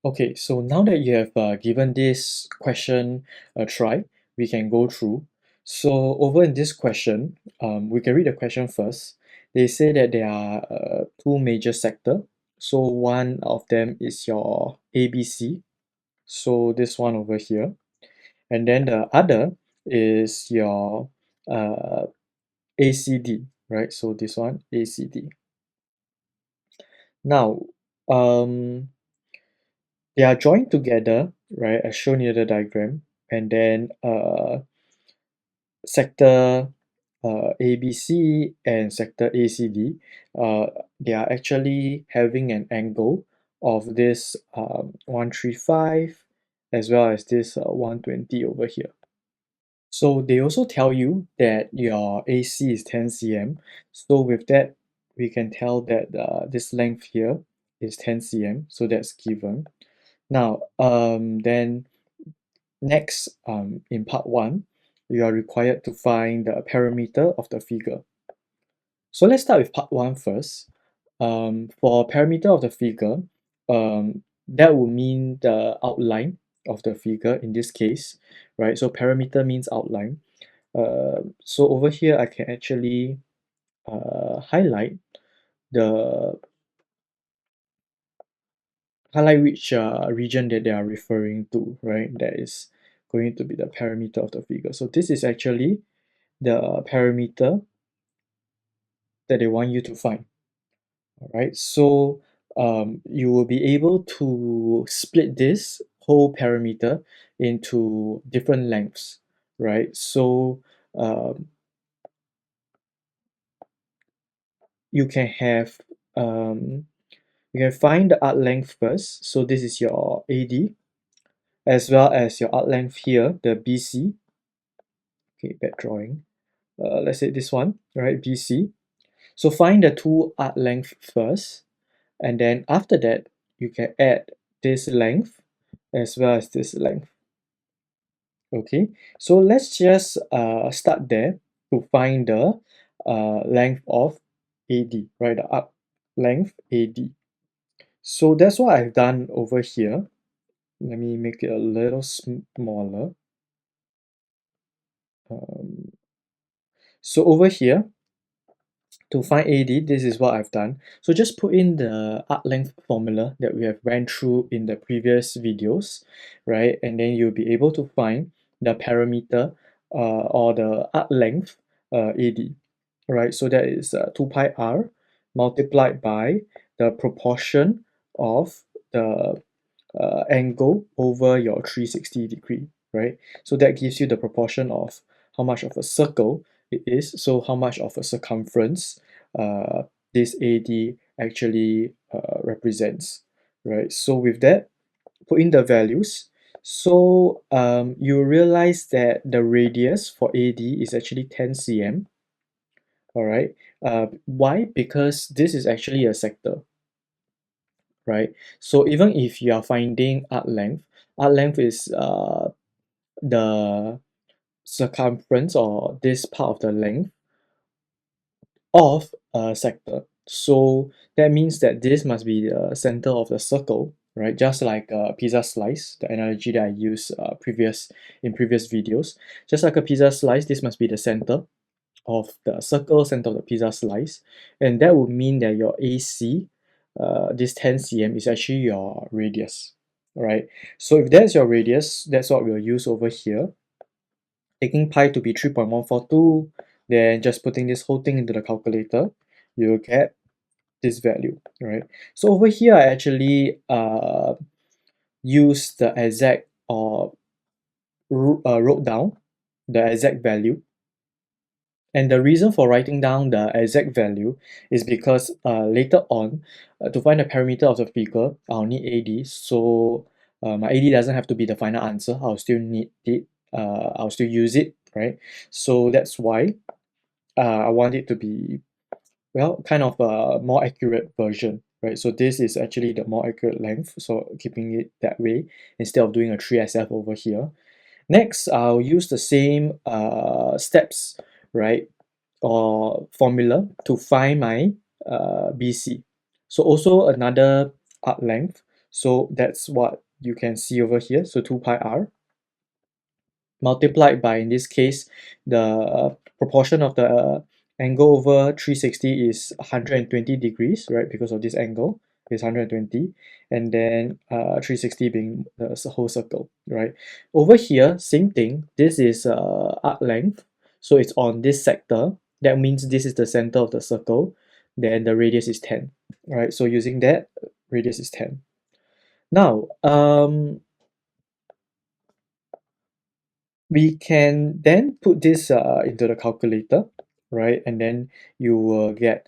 Okay, so now that you have given this question a try, we can go through. So over in this question, we can read the question first. They say that there are two major sector. So one of them is your ABC. So this one over here, and then the other is your uh, ACD, right? So this one ACD. Now, um, they are joined together, right, as shown in the diagram, and then sector ABC and sector ACD, they are actually having an angle of this 135 as well as this 120 over here. So they also tell you that your AC is 10 cm. So with that, we can tell that this length here is 10 cm. So that's given. Now, then next, in part 1, you are required to find the parameter of the figure. So let's start with part 1 first. For parameter of the figure, that would mean the outline of the figure in this case, right? So parameter means outline. So over here, I can actually highlight the highlight which region that they are referring to, right? That is going to be the parameter of the figure. So this is actually the parameter that they want you to find. All right, so you will be able to split this whole parameter into different lengths, right? So um, you can have you can find the arc length first. So this is your AD as well as your arc length here, the BC. Okay, bad drawing. Let's say this one, right? BC. So find the two arc length first, and then after that, you can add this length as well as this length. Okay, so let's just start there to find the length of AD, right? The arc length AD. So that's what I've done over here. Let me make it a little smaller. Um, so over here, to find AD, this is what I've done. So just put in the arc length formula that we have ran through in the previous videos, right? And then you'll be able to find the parameter or the arc length AD, right? So that is 2 pi r multiplied by the proportion of the angle over your 360 degree, right? So that gives you the proportion of how much of a circle it is, so how much of a circumference uh, this AD actually represents, right? So with that, put in the values. So you realize that the radius for AD is actually 10 cm, all right? Why? Because this is actually a sector, right? So even if you are finding arc length is the circumference or this part of the length of a sector. So that means that this must be the center of the circle, right? Just like a pizza slice, the analogy that I used in previous videos. Just like a pizza slice, this must be the center of the circle, center of the pizza slice, and that would mean that your AC, this 10 cm, is actually your radius, right? So if that's your radius, that's what we'll use over here. Taking pi to be 3.142, then just putting this whole thing into the calculator, you'll get this value, right? So over here, I actually use the exact or wrote down the exact value. And the reason for writing down the exact value is because later on, to find the parameter of the figure, I'll need AD. So my AD doesn't have to be the final answer. I'll still need it. I'll still use it, right? So that's why I want it to be, well, kind of a more accurate version, right? So this is actually the more accurate length. So keeping it that way instead of doing a 3SF over here. Next, I'll use the same steps, right, or formula to find my BC. So also another arc length. So that's what you can see over here. So 2 pi r multiplied by, in this case, the proportion of the angle over 360 is 120 degrees, right? Because of this angle is 120, and then 360 being the whole circle, right? Over here, same thing. This is arc length, so it's on this sector. That means this is the center of the circle. Then the radius is 10, right? So using that, radius is 10. Now, we can then put this into the calculator, right? And then you will get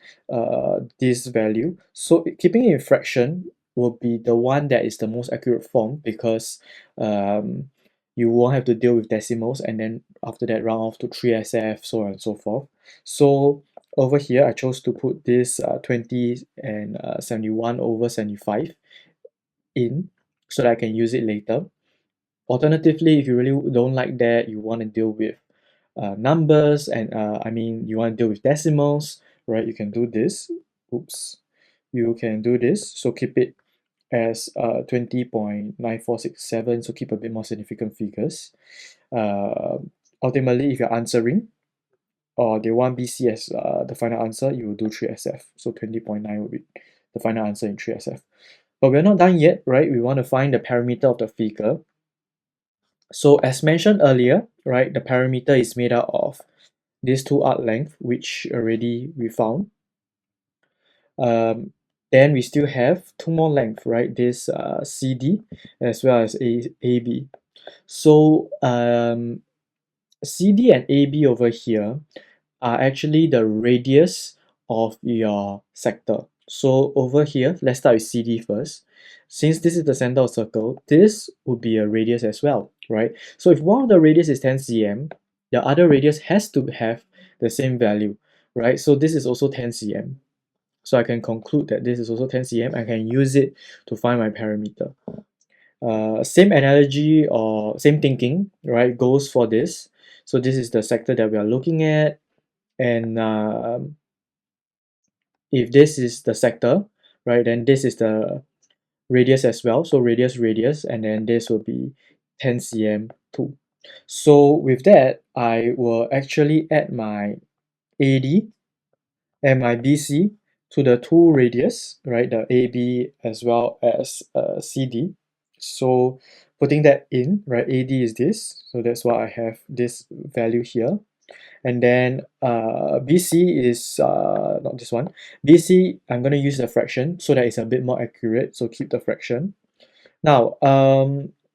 this value. So keeping it in fraction will be the one that is the most accurate form, because you won't have to deal with decimals, and then after that round off to 3SF, so on and so forth. So over here, I chose to put this 20 and 71 over 75 in, so that I can use it later. Alternatively, if you really don't like that, you want to deal with numbers, and I mean, you want to deal with decimals, right? You can do this. Oops. You can do this. So keep it as 20.9467. So keep a bit more significant figures. Uh, Ultimately, if you're answering, or they want BC as the final answer, you will do 3SF. So 20.9 will be the final answer in 3SF. But we're not done yet, right? We want to find the parameter of the figure. So as mentioned earlier, right, the parameter is made out of these two arc length, which already we found. Then we still have two more length, right? This CD as well as AB. So CD and AB over here are actually the radius of your sector. So over here, let's start with CD first. Since this is the center of circle, this would be a radius as well, right? So if one of the radius is 10 cm, the other radius has to have the same value, right? So this is also 10 cm. So I can conclude that this is also 10 cm. I can use it to find my parameter. Same analogy or same thinking, right, goes for this. So this is the sector that we are looking at, and if this is the sector, right, then this is the radius as well. So radius, and then this will be 10 cm too. So with that, I will actually add my AD and my BC to the two radius, right, the AB as well as CD. So putting that in, right, AD is this, so that's why I have this value here. And then BC is not this one. BC, I'm going to use the fraction so that it's a bit more accurate, so keep the fraction. Now,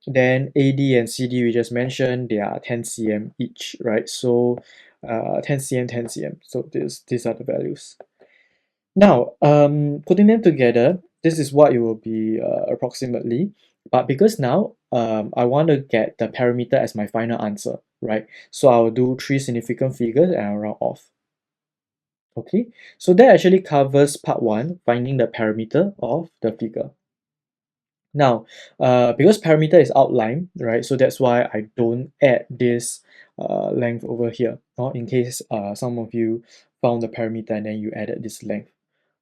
then AD and CD we just mentioned, they are 10 cm each, right? So 10 cm, 10 cm. So these are the values. Now, putting them together, this is what it will be approximately. But because now I want to get the parameter as my final answer, right? So I'll do three significant figures and I'll round off. Okay, so that actually covers part one, finding the parameter of the figure. Now, because parameter is outlined, right? So that's why I don't add this length over here, or in case some of you found the parameter and then you added this length.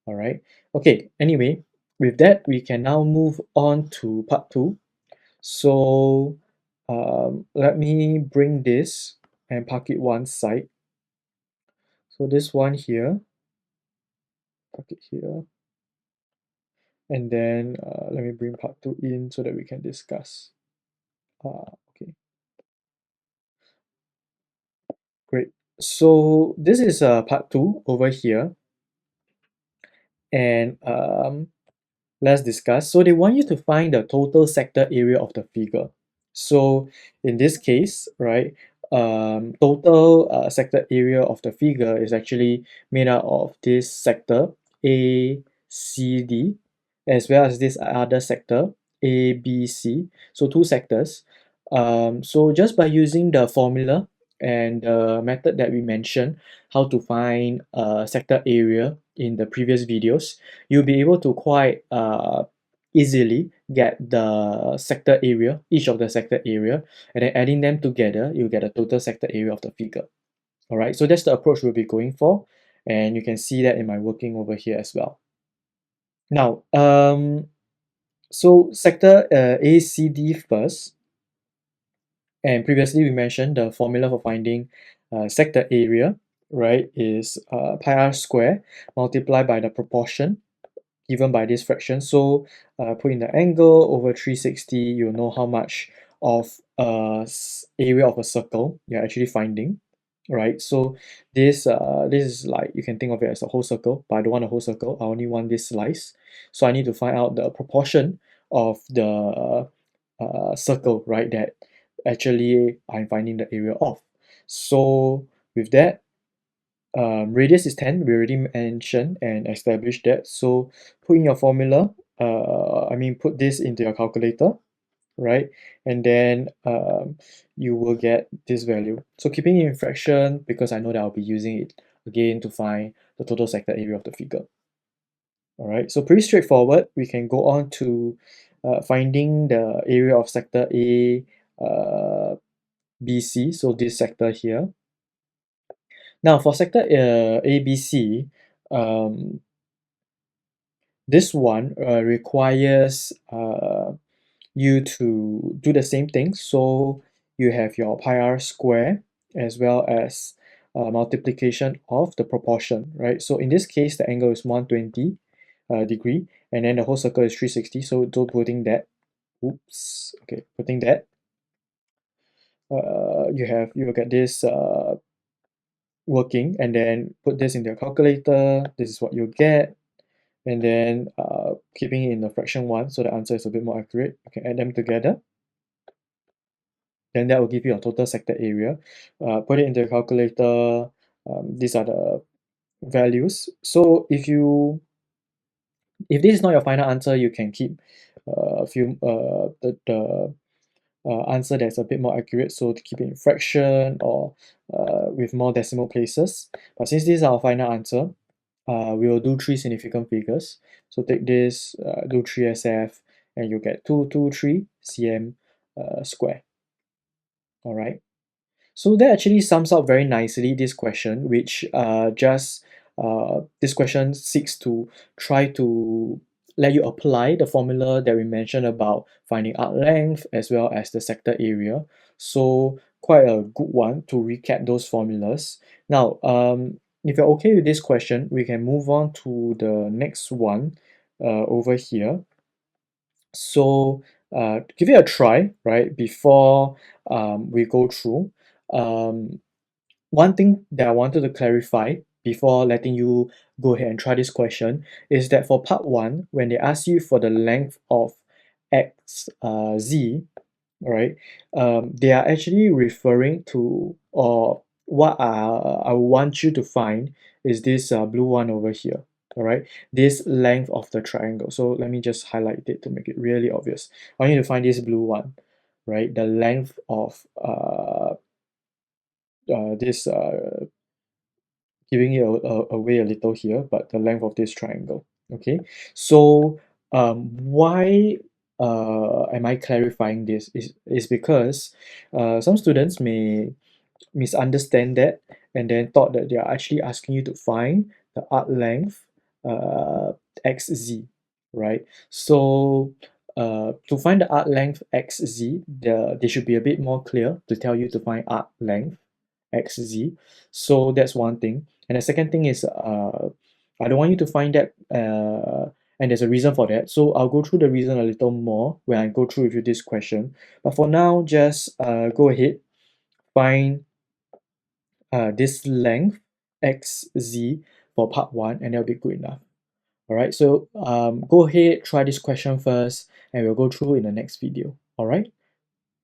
All right. Okay. Anyway, with that, we can now move on to part two. So let me bring this and park it one side. So this one here, park it here. And then let me bring part two in so that we can discuss. Okay, great. So this is part two over here. And let's discuss. So they want you to find the total sector area of the figure. So in this case, right, total sector area of the figure is actually made out of this sector A, C, D, as well as this other sector A, B, C. So two sectors. So just by using the formula and the method that we mentioned, how to find sector area in the previous videos, you'll be able to quite easily get the sector area, each of the sector area, and then adding them together, you get a total sector area of the figure. All right, so that's the approach we'll be going for, and you can see that in my working over here as well. Now, So sector ACD first, and previously we mentioned the formula for finding sector area, right, is pi r square multiplied by the proportion given by this fraction. So put in the angle over 360, you'll know how much of area of a circle you're actually finding, right? So this is like, you can think of it as a whole circle, but I don't want a whole circle, I only want this slice. So I need to find out the proportion of the circle, right, that actually I'm finding the area of. So with that, radius is 10, we already mentioned and established that. So put in your formula, put this into your calculator, right? And then you will get this value. So keeping it in fraction, because I know that I'll be using it again to find the total sector area of the figure. All right, so pretty straightforward. We can go on to finding the area of sector A, BC, so this sector here. Now for sector ABC, um, this one requires you to do the same thing. So you have your pi r square as well as multiplication of the proportion, right? So in this case, the angle is 120 degree, and then the whole circle is 360. So putting that, oops, okay, putting that, you will get this working, and then put this in your calculator. This is what you get, and then keeping it in the fraction 1, so the answer is a bit more accurate. You can add them together, then that will give you a total sector area. Put it into your calculator. These are the values. So if this is not your final answer, you can keep a few the answer that's a bit more accurate, so to keep it in fraction or with more decimal places. But since this is our final answer, we will do 3 significant figures. So take this, do 3 SF, and you get 223 cm square. All right. So that actually sums up very nicely this question, which this question seeks to try to let you apply the formula that we mentioned about finding arc length as well as the sector area. So quite a good one to recap those formulas. Now, if you're okay with this question, we can move on to the next one over here. So give it a try, right, before we go through. Um, One thing that I wanted to clarify before letting you go ahead and try this question is that for part 1, when they ask you for the length of z, right, they are actually referring to, or what I want you to find is this blue one over here. All right, this length of the triangle. So let me just highlight it to make it really obvious. I want you to find this blue one, right? The length of this giving it away a little here, but the length of this triangle. Okay, so why am I clarifying this? Is because some students may misunderstand that and then thought that they are actually asking you to find the arc length uh, xz, right? So to find the arc length xz, they should be a bit more clear to tell you to find arc length xz. So that's one thing. And the second thing is I don't want you to find that and there's a reason for that. So I'll go through the reason a little more when I go through with you this question. But for now, just go ahead, find this length xz for part 1, and that'll be good enough. All right, so go ahead, try this question first, and we'll go through in the next video. All right.